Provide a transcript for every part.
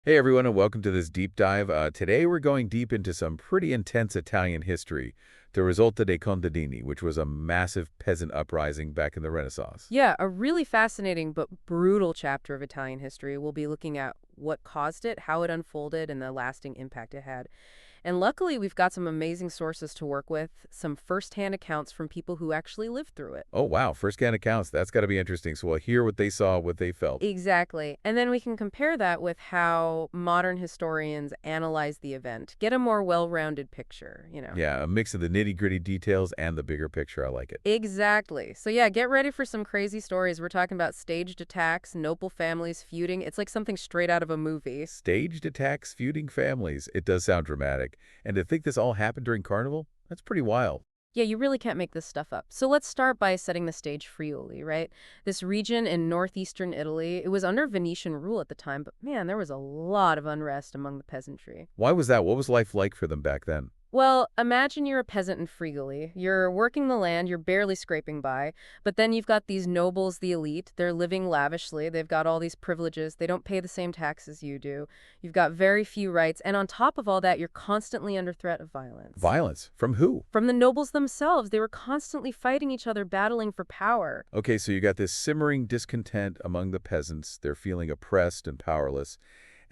Hey everyone, and welcome to this deep dive. Today we're going deep into some pretty intense Italian history, the Risolta dei Contadini, which was a massive peasant uprising back in the Renaissance. Yeah, a really fascinating but brutal chapter of Italian history. We'll be looking at what caused it, how it unfolded, and the lasting impact it had. And luckily, we've got some amazing sources to work with, some firsthand accounts from people who actually lived through it. Oh wow, first-hand accounts. That's got to be interesting. So we'll hear what they saw, what they felt. Exactly. And then we can compare that with how modern historians analyze the event, get a more well-rounded picture. Yeah, a mix of the nitty-gritty details and the bigger picture. I like it. Exactly. So yeah, get ready for some crazy stories. We're talking about staged attacks, noble families feuding. It's like something straight out of a movie. Staged attacks, feuding families. It does sound dramatic. And to think this all happened during Carnival? That's pretty wild. Yeah, you really can't make this stuff up. So let's start by setting the stage for Friuli, right? This region in northeastern Italy, it was under Venetian rule at the time, but man, there was a lot of unrest among the peasantry. Why was that? What was life like for them back then? Well, imagine you're a peasant in Friuli. You're working the land, you're barely scraping by, but then you've got these nobles, the elite. They're living lavishly. They've got all these privileges. They don't pay the same taxes you do. You've got very few rights, and on top of all that, you're constantly under threat of violence. Violence? From who? From the nobles themselves, they were constantly fighting each other, battling for power. Okay, so you got this simmering discontent among the peasants. They're feeling oppressed and powerless.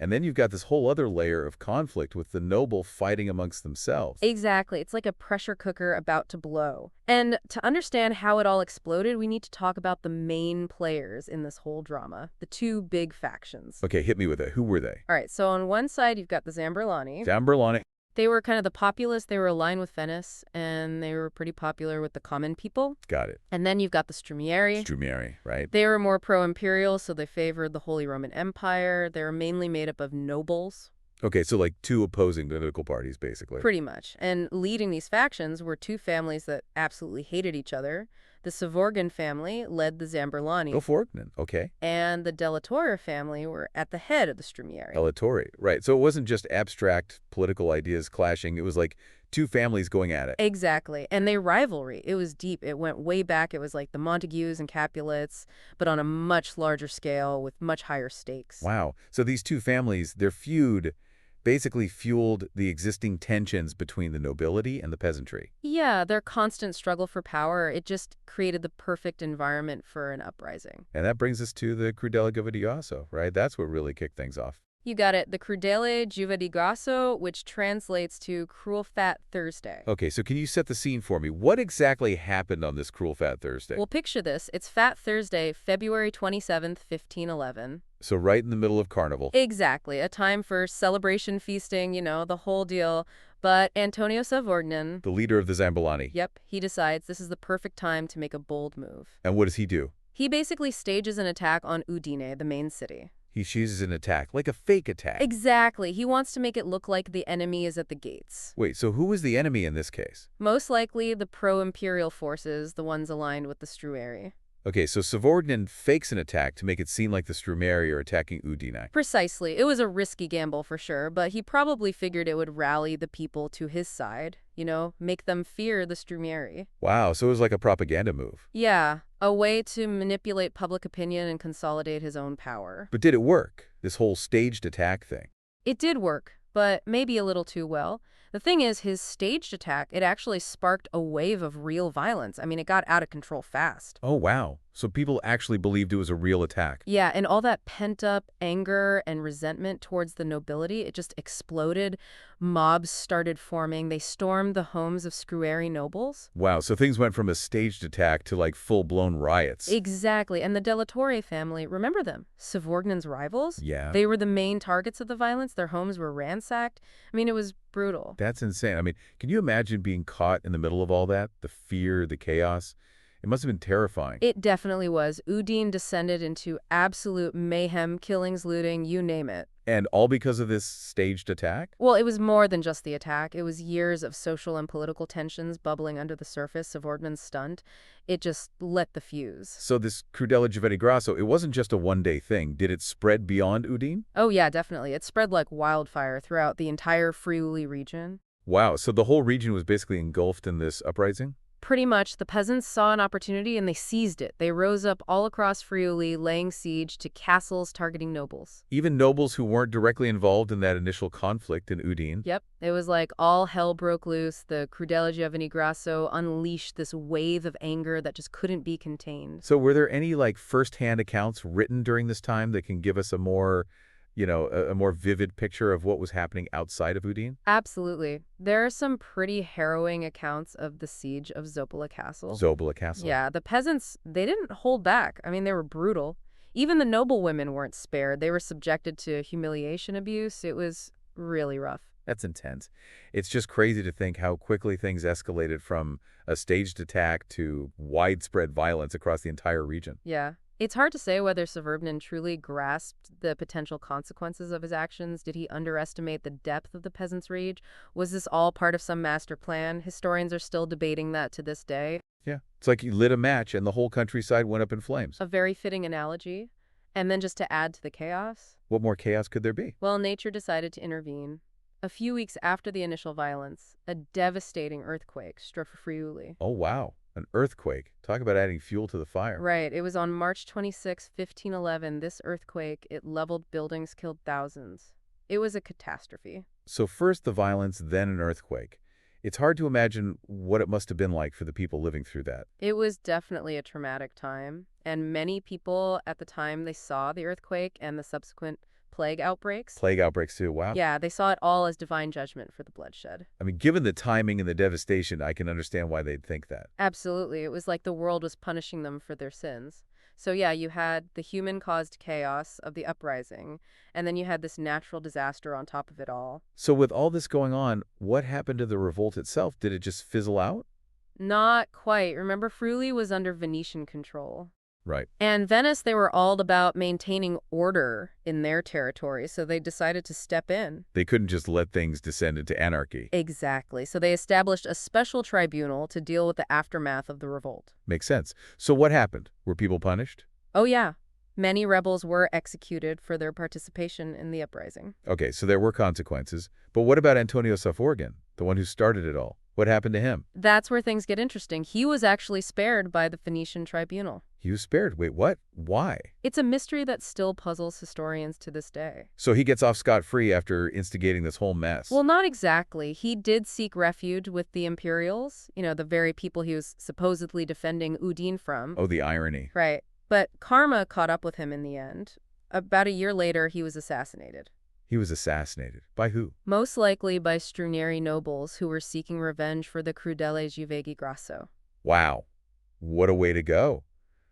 And then you've got this whole other layer of conflict with the noble fighting amongst themselves. Exactly. It's like a pressure cooker about to blow. And to understand how it all exploded, we need to talk about the main players in this whole drama, the two big factions. Okay, hit me with it. Who were they? All right, so on one side, you've got the Zamberlani. Zamberlani. They were kind of the populace. They were aligned with Venice, and they were pretty popular with the common people. Got it. And then you've got the Strumieri. Strumieri, right? They were more pro-imperial, so they favored the Holy Roman Empire. They were mainly made up of nobles. Okay, so like two opposing political parties, basically. Pretty much. And leading these factions were two families that absolutely hated each other. The Savorgnan family led the Zamberlani. Go for it, then. Okay. And the Della Torre family were at the head of the Strumieri. Elatori, right. So it wasn't just abstract political ideas clashing. It was like two families going at it. Exactly. And their rivalry, it was deep. It went way back. It was like the Montagues and Capulets, but on a much larger scale with much higher stakes. Wow. So these two families, their feud basically fueled the existing tensions between the nobility and the peasantry. Yeah, their constant struggle for power, it just created the perfect environment for an uprising. And that brings us to the Crudele Giovedioso, right? That's what really kicked things off. You got it. The Crudele Giuva di Grasso, which translates to Cruel Fat Thursday. Okay, so can you set the scene for me? What exactly happened on this Cruel Fat Thursday? Well, picture this. It's Fat Thursday, February 27th, 1511. So right in the middle of Carnival. Exactly. A time for celebration, feasting, the whole deal. But Antonio Savorgnan, The leader of the Zambolani. yep, he decides this is the perfect time to make a bold move. And what does he do? He basically stages an attack on Udine, the main city. He chooses an attack, like a fake attack. Exactly. He wants to make it look like the enemy is at the gates. Wait, so who was the enemy in this case? Most likely the pro-imperial forces, the ones aligned with the Strueri. Okay, so Savorgnan fakes an attack to make it seem like the Strumeri are attacking Udine. Precisely. It was a risky gamble for sure, but he probably figured it would rally the people to his side, make them fear the Strumieri. Wow, so it was like a propaganda move. Yeah, a way to manipulate public opinion and consolidate his own power. But did it work, this whole staged attack thing? It did work, but maybe a little too well. The thing is, his staged attack, it actually sparked a wave of real violence. I mean, it got out of control fast. Oh, wow. So people actually believed it was a real attack. Yeah, and all that pent-up anger and resentment towards the nobility, it just exploded. Mobs started forming. They stormed the homes of Scrueri nobles. Wow, so things went from a staged attack to like full-blown riots. Exactly, and the Della Torre family, remember them? Savorgnan's rivals? Yeah. They were the main targets of the violence. Their homes were ransacked. I mean, it was brutal. That's insane. I mean, can you imagine being caught in the middle of all that? The fear, the chaos? It must have been terrifying. It definitely was. Udine descended into absolute mayhem, killings, looting, you name it. And all because of this staged attack? Well, it was more than just the attack. It was years of social and political tensions bubbling under the surface of Ordman's stunt. It just lit the fuse. So this Crudele Giovetti Grasso, it wasn't just a one-day thing. Did it spread beyond Udine? Oh yeah, definitely. It spread like wildfire throughout the entire Friuli region. Wow, so the whole region was basically engulfed in this uprising? Pretty much, the peasants saw an opportunity and they seized it. They rose up all across Friuli, laying siege to castles targeting nobles. Even nobles who weren't directly involved in that initial conflict in Udine. Yep, it was like all hell broke loose. The Crudele Giovanni Grasso unleashed this wave of anger that just couldn't be contained. So were there any like first-hand accounts written during this time that can give us a more, a more vivid picture of what was happening outside of Udine? Absolutely. There are some pretty harrowing accounts of the siege of Zopola Castle. Zobola Castle. Yeah, the peasants, they didn't hold back. I mean, they were brutal. Even the noble women weren't spared. They were subjected to humiliation abuse. It was really rough. That's intense. It's just crazy to think how quickly things escalated from a staged attack to widespread violence across the entire region. Yeah. It's hard to say whether Severvnin truly grasped the potential consequences of his actions. Did he underestimate the depth of the peasants' rage? Was this all part of some master plan? Historians are still debating that to this day. Yeah. It's like you lit a match and the whole countryside went up in flames. A very fitting analogy. And then just to add to the chaos, What more chaos could there be? well, nature decided to intervene. A few weeks after the initial violence, a devastating earthquake struck Friuli. Oh, wow. An earthquake. Talk about adding fuel to the fire. Right, it was on March 26, 1511. This earthquake, it leveled buildings, killed thousands. It was a catastrophe. So first the violence, then an earthquake. It's hard to imagine what it must have been like for the people living through that. It was definitely a traumatic time, and many people at the time they saw the earthquake and the subsequent plague outbreaks. Plague outbreaks too, wow. Yeah, they saw it all as divine judgment for the bloodshed. I mean, given the timing and the devastation, I can understand why they'd think that. Absolutely. It was like the world was punishing them for their sins. So yeah, you had the human-caused chaos of the uprising, and then you had this natural disaster on top of it all. So with all this going on, what happened to the revolt itself? Did it just fizzle out? Not quite. Remember, Friuli was under Venetian control. Right. And Venice, they were all about maintaining order in their territory, so they decided to step in. They couldn't just let things descend into anarchy. Exactly. So they established a special tribunal to deal with the aftermath of the revolt. Makes sense. So what happened? Were people punished? Oh, yeah. Many rebels were executed for their participation in the uprising. Okay, so there were consequences. But what about Antonio Saforgan, the one who started it all? What happened to him? That's where things get interesting. He was actually spared by the Venetian tribunal. He was spared. Wait, what? Why? It's a mystery that still puzzles historians to this day. So he gets off scot-free after instigating this whole mess. Well, not exactly. He did seek refuge with the Imperials, the very people he was supposedly defending Udine from. Oh, the irony. Right. But karma caught up with him in the end. About a year later, he was assassinated. He was assassinated. By who? Most likely by Strunieri nobles who were seeking revenge for the Crudele Giovanni Grasso. Wow. What a way to go.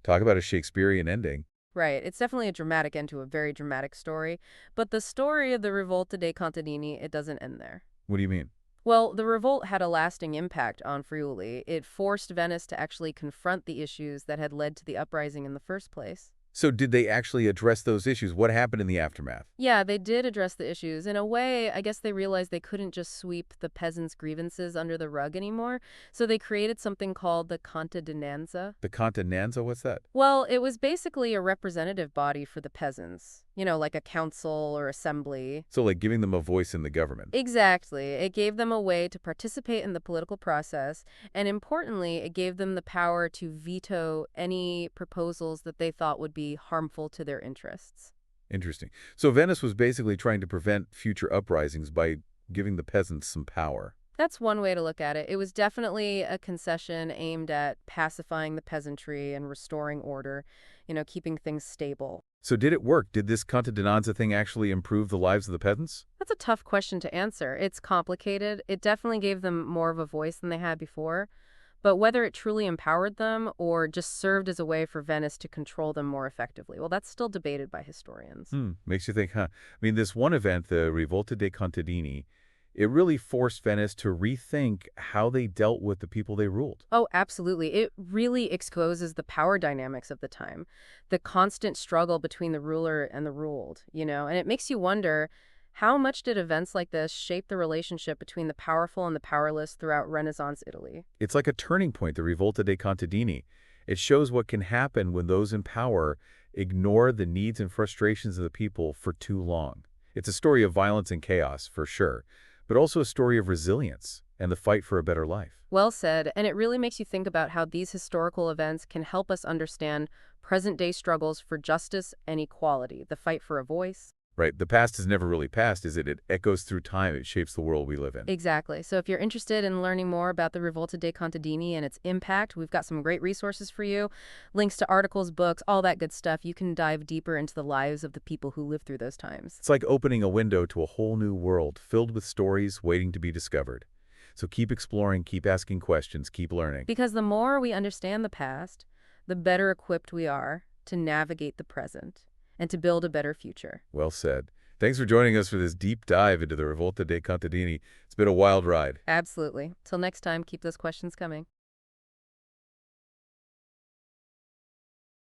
Talk about a Shakespearean ending. Right. It's definitely a dramatic end to a very dramatic story. But the story of the Rivolta dei Contadini, it doesn't end there. What do you mean? Well, the revolt had a lasting impact on Friuli. It forced Venice to actually confront the issues that had led to the uprising in the first place. So did they actually address those issues? What happened in the aftermath? Yeah, they did address the issues. In a way, I guess they realized they couldn't just sweep the peasants' grievances under the rug anymore, so they created something called the Contadinanza. The Contadinanza, what's that? Well, it was basically a representative body for the peasants, like a council or assembly. So like giving them a voice in the government. Exactly. It gave them a way to participate in the political process, and importantly, it gave them the power to veto any proposals that they thought would be harmful to their interests. Interesting. So Venice was basically trying to prevent future uprisings by giving the peasants some power. That's one way to look at it. It was definitely a concession aimed at pacifying the peasantry and restoring order, keeping things stable. So did it work? Did this Contadinanza thing actually improve the lives of the peasants? That's a tough question to answer. It's complicated. It definitely gave them more of a voice than they had before. But whether it truly empowered them or just served as a way for Venice to control them more effectively, well, that's still debated by historians. Makes you think, huh? I mean, this one event, the Rivolta dei Contadini, it really forced Venice to rethink how they dealt with the people they ruled. Oh, absolutely. It really exposes the power dynamics of the time, the constant struggle between the ruler and the ruled, and it makes you wonder, how much did events like this shape the relationship between the powerful and the powerless throughout Renaissance Italy? It's like a turning point, the Rivolta dei Contadini. It shows what can happen when those in power ignore the needs and frustrations of the people for too long. It's a story of violence and chaos, for sure, but also a story of resilience and the fight for a better life. Well said, and it really makes you think about how these historical events can help us understand present-day struggles for justice and equality, the fight for a voice. Right? The past is never really past, is it? It echoes through time. It shapes the world we live in. Exactly. So if you're interested in learning more about the Rivolta dei Contadini and its impact, we've got some great resources for you. Links to articles, books, all that good stuff. You can dive deeper into the lives of the people who lived through those times. It's like opening a window to a whole new world filled with stories waiting to be discovered. So keep exploring, keep asking questions, keep learning. Because the more we understand the past, the better equipped we are to navigate the present and to build a better future. Well said. Thanks for joining us for this deep dive into the Rivolta dei Contadini. It's been a wild ride. Absolutely. Till next time, keep those questions coming.